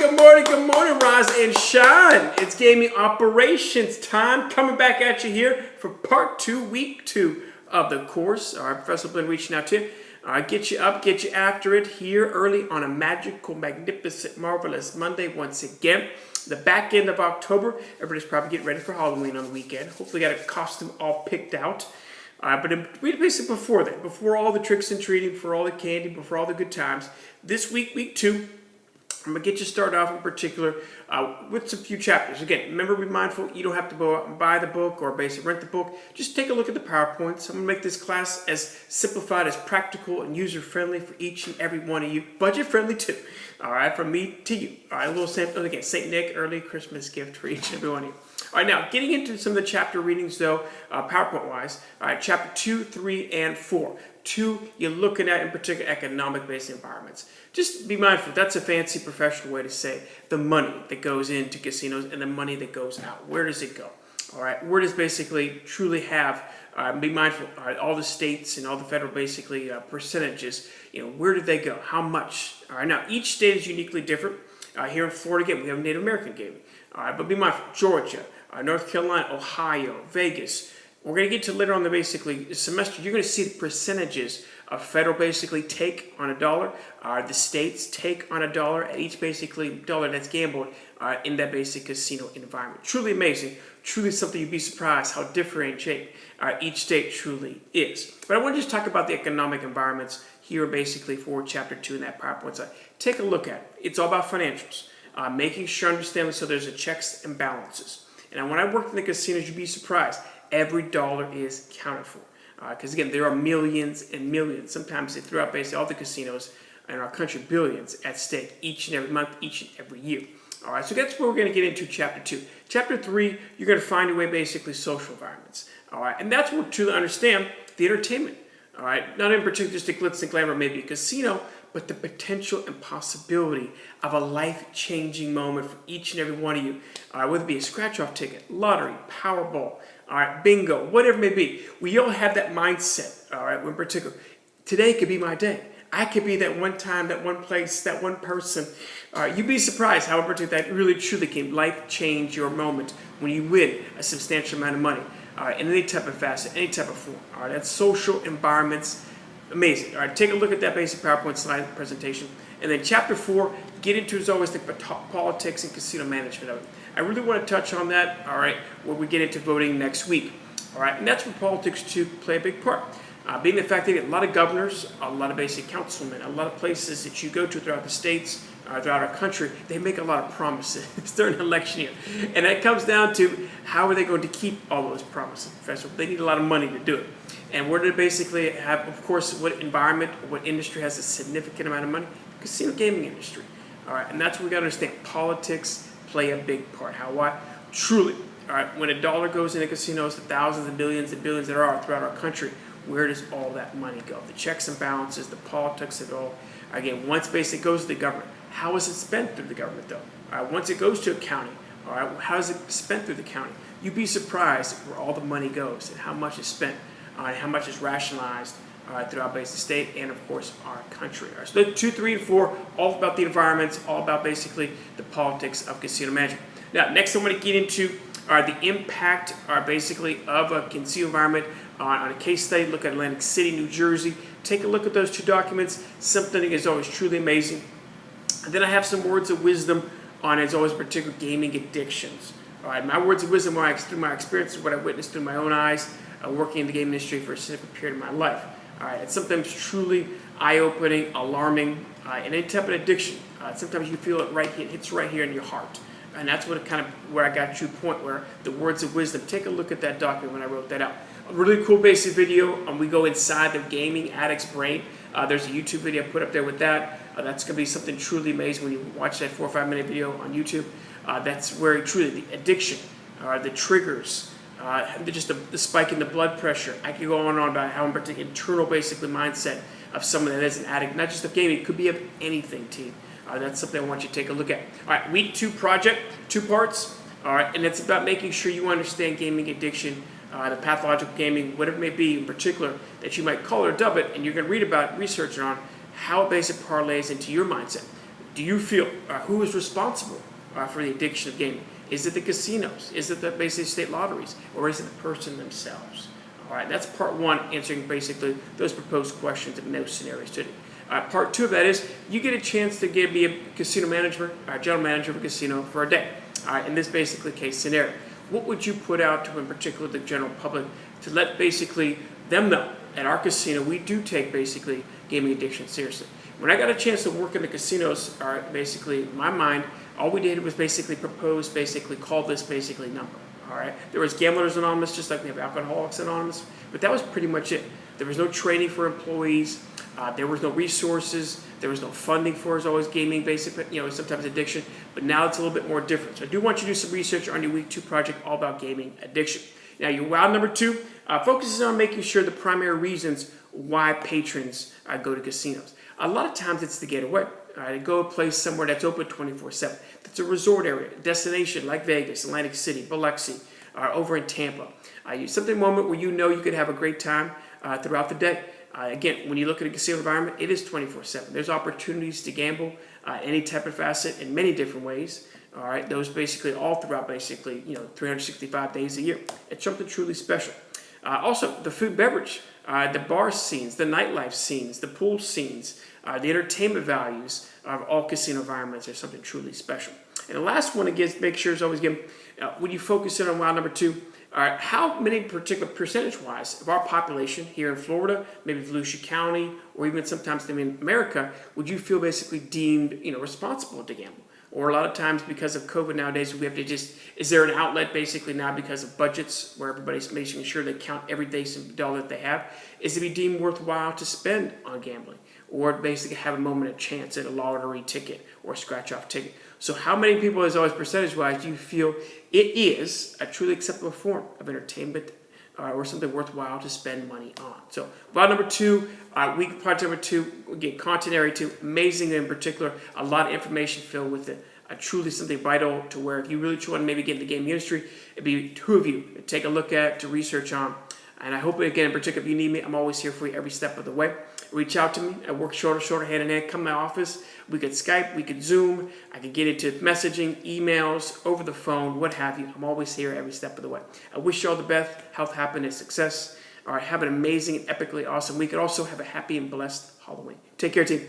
good morning, Roz and Sean. It's gaming operations time. Coming back at you here for part 2, week 2 of the course. All right, Professor Blinn reaching out to you. All right, get you up, get you after it here early on a magical, magnificent, marvelous Monday once again. The back end of October. Everybody's probably getting ready for Halloween on the weekend. Hopefully got a costume all picked out. But basically before that, before all the tricks and treating, before all the candy, before all the good times, this week, week 2, I'm going to get you started off in particular with some few chapters. Again, remember, be mindful, you don't have to go out and buy the book or basically rent the book. Just take a look at the PowerPoints. I'm going to make this class as simplified, as practical, and user-friendly for each and every one of you. Budget-friendly too. All right, from me to you. All right, a little sample. Again, St. Nick, early Christmas gift for each and every one of you. All right, now, getting into some of the chapter readings, though, PowerPoint-wise. All right, chapter 2, 3, and 4. 2, you're looking at, in particular, economic-based environments. Just be mindful, that's a fancy professional way to say the money that goes into casinos and the money that goes out. Where does it go? All right, where does basically truly have, be mindful, all the states and all the federal basically percentages, where did they go? How much? All right, now each state is uniquely different. Here in Florida, again, we have Native American gaming. All right, but be mindful, Georgia, North Carolina, Ohio, Vegas. We're going to get to later on the basically semester, you're going to see the percentages of federal basically take on a dollar, the states take on a dollar, at each basically dollar that's gambled in that basic casino environment. Truly amazing, truly something you'd be surprised how differentiate each state truly is. But I want to just talk about the economic environments here basically for chapter 2 in that PowerPoint slide. Take a look at it. It's all about financials, making sure understanding so there's a checks and balances. And when I worked in the casinos, you'd be surprised. Every dollar is counted for. Because again, there are millions and millions, sometimes throughout basically all the casinos in our country, billions at stake each and every month, each and every year. All right, so that's where we're going to get into chapter 2. Chapter 3, you're going to find your way basically social environments. All right, and that's where to understand the entertainment. All right, not in particular just the glitz and glamour, maybe a casino, but the potential and possibility of a life-changing moment for each and every one of you. Whether it be a scratch-off ticket, lottery, Powerball, all right, bingo, whatever it may be. We all have that mindset, all right, in particular. Today could be my day. I could be that one time, that one place, that one person. You'd be surprised how in particular that really truly can life-change your moment when you win a substantial amount of money in any type of facet, any type of form. All right, that's social environments. Amazing. All right, take a look at that basic PowerPoint slide presentation. And then chapter 4, get into is always the politics and casino management of it. I really want to touch on that, all right, when we get into voting next week. All right, and that's where politics too play a big part. Being the fact that a lot of governors, a lot of basic councilmen, a lot of places that you go to throughout the states, throughout our country, they make a lot of promises during an election year. And that comes down to how are they going to keep all those promises, Professor? They need a lot of money to do it. And where do they basically have, of course, what environment, what industry has a significant amount of money? Casino gaming industry. All right, and that's what we got to understand. Politics play a big part. How, why? Truly, all right, when a dollar goes into casinos, the thousands and billions there are throughout our country, where does all that money go? The checks and balances, the politics of it all. Again, once basically goes to the government, how is it spent through the government though? All right, once it goes to a county, all right, how is it spent through the county? You'd be surprised where all the money goes and how much is spent, and how much is rationalized throughout the state and of course our country. All right, so 2, 3, and 4, all about the environments, all about basically the politics of casino management. Now, next I'm going to get into the impact basically of a casino environment on a case study. Look at Atlantic City, New Jersey. Take a look at those 2 documents. Something is always truly amazing. And then I have some words of wisdom on, as always, particular gaming addictions. All right, my words of wisdom through my experience, what I witnessed through my own eyes, working in the gaming industry for a significant period of my life. All right, it's sometimes truly eye-opening, alarming, and any type of addiction. Sometimes you feel it right here, it hits right here in your heart. And that's what where I got to a point where the words of wisdom, take a look at that document when I wrote that out. A really cool basic video, we go inside the gaming addict's brain. There's a YouTube video I put up there with that. That's going to be something truly amazing when you watch that 4 or 5 minute video on YouTube. That's where truly the addiction, the triggers, just the spike in the blood pressure. I could go on and on about how particular internal basically mindset of someone that is an addict, not just of gaming, it could be of anything, team. That's something I want you to take a look at. All right, week 2 project, 2 parts. All right, and it's about making sure you understand gaming addiction, the pathological gaming, whatever it may be in particular that you might call it or dub it, and you're going to read about, research on how it basically parlays into your mindset. Do you feel who is responsible for the addiction of gaming? Is it the casinos? Is it the basically state lotteries? Or is it the person themselves? All right, that's part one, answering basically those proposed questions in no scenario study. Part two of that is you get a chance to be a casino manager, general manager of a casino for a day. All right, in this basically case scenario, what would you put out to, in particular, the general public to let basically them know at our casino we do take basically gaming addiction seriously? When I got a chance to work in the casinos, basically in my mind, all we did was basically propose, basically call this basically number. All right, there was Gamblers Anonymous, just like we have Alcoholics Anonymous, but that was pretty much it. There was no training for employees. There was no resources. There was no funding for as always gaming, basically, sometimes addiction. But now it's a little bit more different. So I do want you to do some research on your week 2 project all about gaming addiction. Now your wow number 2 focuses on making sure the primary reasons why patrons go to casinos. A lot of times it's to get away. To go a place somewhere that's open 24/7. That's a resort area, destination like Vegas, Atlantic City, Biloxi, over in Tampa. Something moment where you know you could have a great time throughout the day. Again, when you look at a casino environment, it is 24/7. There's opportunities to gamble any type of facet in many different ways. All right, those basically all throughout 365 days a year. It's something truly special. Also, the food, beverage, the bar scenes, the nightlife scenes, the pool scenes, the entertainment values of all casino environments are something truly special. And the last one, again, make sure is always again, when you focus in on wow number 2, how many particular percentage-wise of our population here in Florida, maybe Volusia County, or even sometimes in America, would you feel basically deemed responsible to gamble? Or a lot of times because of COVID nowadays, we have to is there an outlet basically now because of budgets where everybody's making sure they count every dollar that they have? Is it be deemed worthwhile to spend on gambling? Or basically have a moment of chance at a lottery ticket or a scratch-off ticket? So how many people, as always percentage-wise, do you feel it is a truly acceptable form of entertainment or something worthwhile to spend money on? So wow number 2, week project number 2, again, content area 2, amazing in particular, a lot of information filled with it. Truly something vital to where if you really want to maybe get in the gaming industry, it'd be 2 of you to take a look at, to research on. And I hope, again, in particular, if you need me, I'm always here for you every step of the way. Reach out to me. I work shoulder to shoulder, hand in hand. Come to my office. We could Skype. We could Zoom. I could get into messaging, emails, over the phone, what have you. I'm always here every step of the way. I wish you all the best, health, happiness, success. All right, have an amazing and epically awesome week. And also have a happy and blessed Halloween. Take care, team.